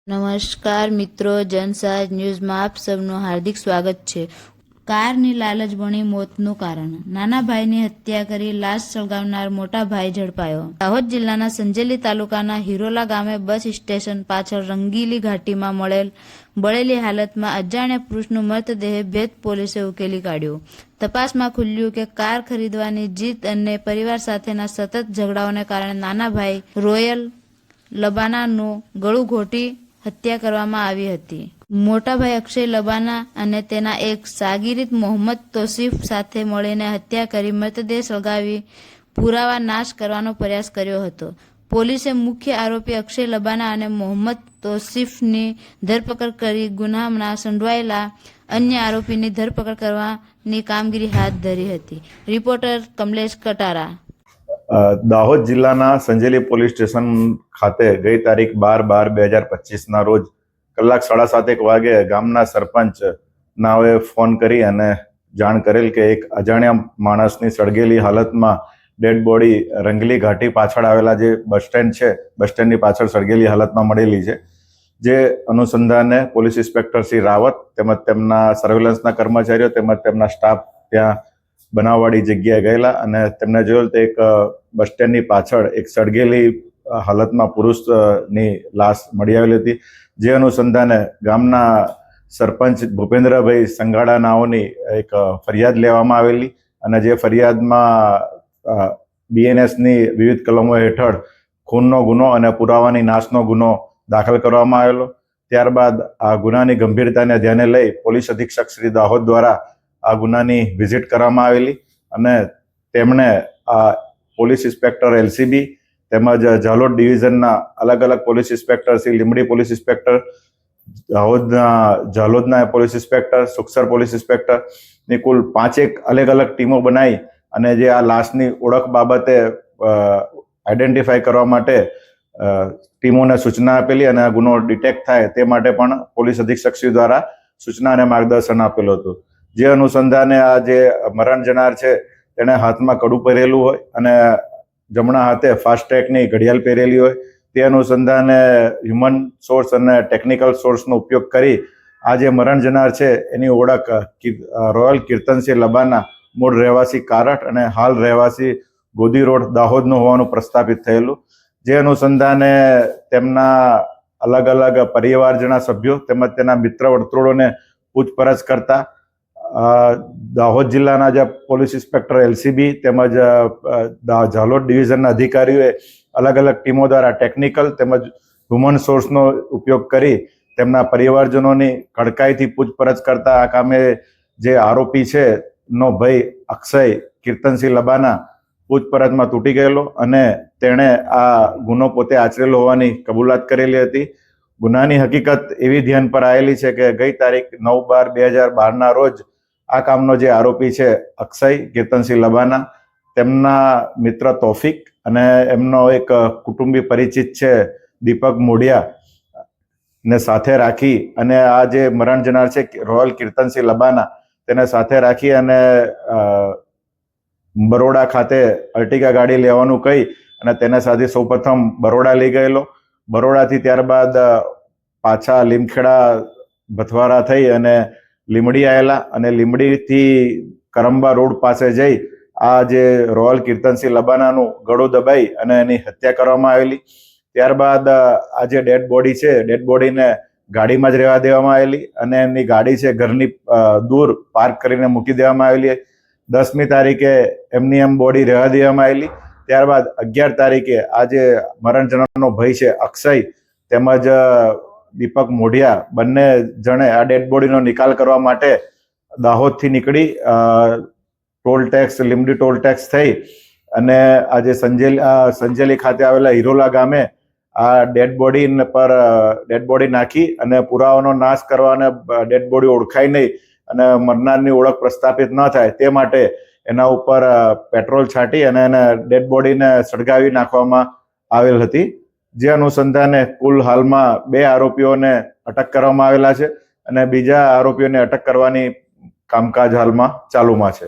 નમસ્કાર મિત્રો, જનસાજ ન્યૂઝમાં આપ સૌનું હાર્દિક સ્વાગત છે. કારની લાલચ બની મોતનું કારણ. નાના ભાઈની હત્યા કરી લાશ સળગાવનાર મોટા ભાઈ ઝડપાયો. દાહોદ જિલ્લાના સંજેલી તાલુકાના હિરોલા ગામે બસ સ્ટેશન પાછળ રંગીલી ઘાટીમાં બળેલી હાલતમાં અજાણ્યા પુરુષનું મૃતદેહ ભેદ પોલીસે ઉકેલી કાઢ્યો. તપાસમાં ખુલ્યું કે કાર ખરીદવાની જીદ અને પરિવાર સાથેના સતત ઝઘડાઓને કારણે નાના ભાઈ રોયલ લબાનાનું ગળું ઘોટી હત્યા કરવામાં આવી હતી. મોટાભાઈ અક્ષય લબાના અને તેના એક શાગીરિત મોહમ્મદ તોસીફ સાથે મળીને હત્યા કરી મૃતદેહ સળગાવી પુરાવા નાશ કરવાનો પ્રયાસ કર્યો હતો. પોલીસે મુખ્ય આરોપી અક્ષય લબાના અને મોહમ્મદ તોસીફની ધરપકડ કરી ગુનામાં સંડોવાયેલા અન્ય આરોપીની ધરપકડ કરવાની કામગીરી હાથ ધરી હતી. રિપોર્ટર કમલેશ કટારા. દાહોદ જિલ્લાના સંજેલી પોલીસ સ્ટેશન ખાતે ગઈ તારીખ 12/12/2025 રોજ કલાક 7:30 વાગે ગામના સરપંચ નાઓએ ફોન કરી અને જાણ કરેલ કે એક અજાણ્યા માણસની સળગેલી હાલતમાં ડેડ બોડી રંગલી ઘાટી પાછળ આવેલા જે બસ સ્ટેન્ડ છે, બસ સ્ટેન્ડની પાછળ સળગેલી હાલતમાં મળેલી છે. જે અનુસંધાને પોલીસ ઇન્સ્પેક્ટર શ્રી રાવત તેમજ તેમના સર્વેલન્સના કર્મચારીઓ તેમજ તેમના સ્ટાફ ત્યાં બનાવવાળી જગ્યાએ ગયેલા અને તેમને જોયેલ તો એક બસ સ્ટેન્ડની પાછળ એક સળગેલી હાલતમાં પુરુષની લાશ મળી આવેલી હતી. જે અનુસંધાને ગામના સરપંચ ભૂપેન્દ્રભાઈ સંઘાડા નાઓની એક ફરિયાદ લેવામાં આવેલી અને જે ફરિયાદમાં BNSની વિવિધ કલમો હેઠળ ખૂનનો ગુનો અને પુરાવાની નાશનો ગુનો દાખલ કરવામાં આવેલો. ત્યારબાદ આ ગુનાની ગંભીરતાને ધ્યાને લઈ પોલીસ અધિક્ષક શ્રી દાહોદ દ્વારા આ ગુનાની વિઝિટ કરવામાં આવેલી અને તેમણે આ પોલીસ ઇન્સ્પેક્ટર LCB તેમજ ઝાલોદ ડિવિઝનના અલગ અલગ police inspector Shri Limbdi police inspector, ઝાલોદના પોલીસ ઇન્સ્પેક્ટર, સુખસર પોલીસ ઇન્સ્પેક્ટરની કુલ 5 અલગ અલગ ટીમો બનાવી અને જે આ લાશની ઓળખ બાબતે આઈડેન્ટિફાઈ કરવા માટે ટીમોને સૂચના આપેલી અને આ ગુનો ડિટેક્ટ થાય તે માટે પણ પોલીસ અધિક્ષક શ્રી દ્વારા સૂચના અને માર્ગદર્શન આપેલું હતું. જે અનુસંધાને આ જે મરણ જનાર છે તેણે હાથમાં કડું પહેરેલું હોય અને જમણા હાથે ફાસ્ટ્રેકની ઘડિયાળ પહેરેલી હોય. તે અનુસંધાને હ્યુમન સોર્સ અને ટેકનિકલ સોર્સનો ઉપયોગ કરી આ જે મરણ જનાર છે એની ઓળખ રોયલ કીર્તનસિંહ લબાના, મૂળ રહેવાસી કારટ અને હાલ રહેવાસી ગોદી રોડ દાહોદનું હોવાનું પ્રસ્થાપિત થયેલું. જે અનુસંધાને તેમના અલગ અલગ પરિવારજના સભ્યો તેમજ તેના મિત્ર વર્તુળોને પૂછપરછ કરતા દાહોદ જિલ્લાના જે પોલીસ ઇન્સ્પેક્ટર LCB તેમજ ઝાલોદ ડિવિઝનના અધિકારીઓએ અલગ અલગ ટીમો દ્વારા ટેકનિકલ તેમજ હ્યુમન સોર્સનો ઉપયોગ કરી તેમના પરિવારજનોની કડકાઈથી પૂછપરછ કરતા આ કામે જે આરોપી છે નો ભાઈ અક્ષય કીર્તનસિંહ લબાના પૂછપરછમાં તૂટી ગયેલો અને તેણે આ ગુનો પોતે આચરેલો હોવાની કબૂલાત કરેલી હતી. ગુનાની હકીકત એવી ધ્યાન પર આવેલી છે કે ગઈ તારીખ 9/12/2012 રોજ આ કામનો જે આરોપી છે અક્ષય કીર્તનસિંહ લબાના, તેમના મિત્ર તોફિક અને એમનો એક કુટુંબી પરિચિત છે દીપક મોઢિયા ને સાથે રાખી અને આ જે મરણ જનાર છે રોયલ કીર્તનસિંહ લબાના તેને સાથે રાખી અને બરોડા ખાતે અર્ટિગા ગાડી લેવાનું કહી અને તેને સાથે સૌપ્રથમ બરોડા લઈ ગયેલો. બરોડાથી ત્યારબાદ પાછા લીમખેડા ભથવારા થઈ અને લીંબડી આવેલા અને લીંબડીથી કરંબા રોડ પાસે જઈ આ જે રોયલ કીર્તનસિંહ લબાનાનું ગળું દબાઈ અને એની હત્યા કરવામાં આવેલી. ત્યારબાદ આ જે ડેડ બોડી છે, ડેડ બોડીને ગાડીમાં જ રહેવા દેવામાં આવેલી અને એમની ગાડી છે ઘરની દૂર પાર્ક કરીને મૂકી દેવામાં આવેલી. 10મી તારીખે એમની એમ બોડી રહેવા દેવામાં આવેલી. ત્યારબાદ 11 તારીખે આ જે મરણ જનારનો ભાઈ છે અક્ષય તેમજ દીપક મોઢિયા બંને જણે આ ડેડ બોડીનો નિકાલ કરવા માટે દાહોદથી નીકળી toll tax, Limbdi toll tax થઈ અને આજે સંજેલી ખાતે આવેલા હિરોલા ગામે આ ડેડ બોડી નાખી અને પુરાવાનો નાશ કરવા અને ડેડ બોડી ઓળખાય નહીં અને મરનારની ઓળખ પ્રસ્થાપિત ન થાય તે માટે એના ઉપર પેટ્રોલ છાંટી અને એને ડેડ બોડીને સળગાવી નાખવામાં આવેલ હતી. જે અનુસંધાને કુલ હાલમાં 2 આરોપીઓને અટક કરવામાં આવેલા છે અને બીજા આરોપીઓને અટક કરવાની કામકાજ હાલમાં ચાલુમાં છે.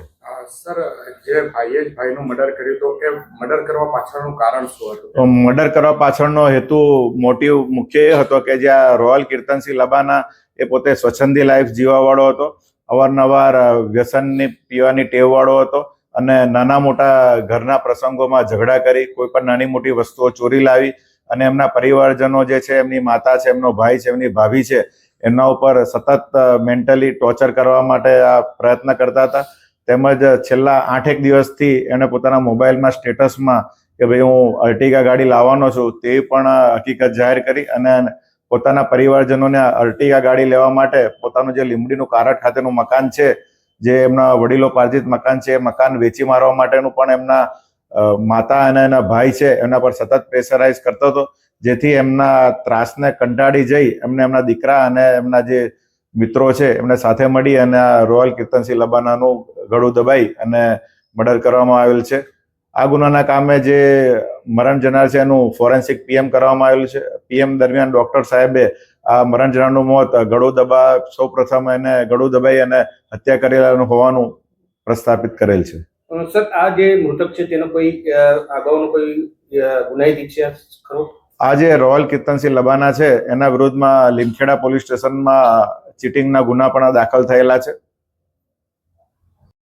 સર, જે ભાઈએ જ ભાઈનું મર્ડર કર્યું તો એ મર્ડર કરવા પાછળનું કારણ શું હતું? તો મર્ડર કરવા પાછળનો હેતુ મુખ્ય એ હતો કે જ્યાં રોયલ કીર્તનસિંહ લબાના એ પોતે સ્વચ્છંદી લાઈફ જીવવાવાળો હતો, અવારનવાર વ્યસનની પીવાની ટેવવાળો હતો અને નાના મોટા ઘરના પ્રસંગોમાં ઝઘડા કરી કોઈ પણ નાની મોટી વસ્તુઓ ચોરી લાવી અને એમના પરિવારજનો જે છે, એમની માતા છે, એમનો ભાઈ છે, એમની ભાભી છે, એમના ઉપર સતત મેન્ટલી ટોર્ચર કરવા માટે આ પ્રયત્ન કરતા હતા. તેમજ છેલ્લા 8 દિવસથી એણે પોતાના મોબાઈલમાં સ્ટેટસમાં કે ભાઈ હું અર્ટિગા ગાડી લાવવાનો છું તે પણ હકીકત જાહેર કરી અને પોતાના પરિવારજનોને અર્ટિગા ગાડી લેવા માટે પોતાનું જે લીંબડીનું કારટ ખાતેનું મકાન છે, જે એમના વડીલો પાર્જિત મકાન છે, એ મકાન વેચી મારવા માટેનું પણ એમના માતા અને એના ભાઈ છે એમના પર સતત પ્રેશરાઇઝ કરતો હતો, જેથી એમના ત્રાસને કંટાળી જઈ એમને એમના દીકરા અને એમના જે મિત્રો છે એમને સાથે મળી અને આ રોયલ કીર્તનસિંહ લબાનાનું ગળું દબાઈ અને મર્ડર કરવામાં આવેલ છે. આ ગુનાના કામે જે મરણ જનાર છે એનું ફોરેન્સિક પીએમ કરવામાં આવેલું છે. પીએમ દરમિયાન ડોક્ટર સાહેબે આ મરણ જનારનું મોત સૌ પ્રથમ એને ગળું દબાઈ અને હત્યા કરેલાનું હોવાનું પ્રસ્થાપિત કરેલ છે. સર, આ જે મૃતક છે તેનો કોઈ અગાઉનો કોઈ ગુનાહિત ઇતિહાસ ખરો? આ જે રોયલ કીર્તનસિંહ લબાના છે એના વિરુદ્ધમાં લીમખેડા પોલીસ સ્ટેશનમાં ચીટિંગના ગુના પણ દાખલ થયેલા છે.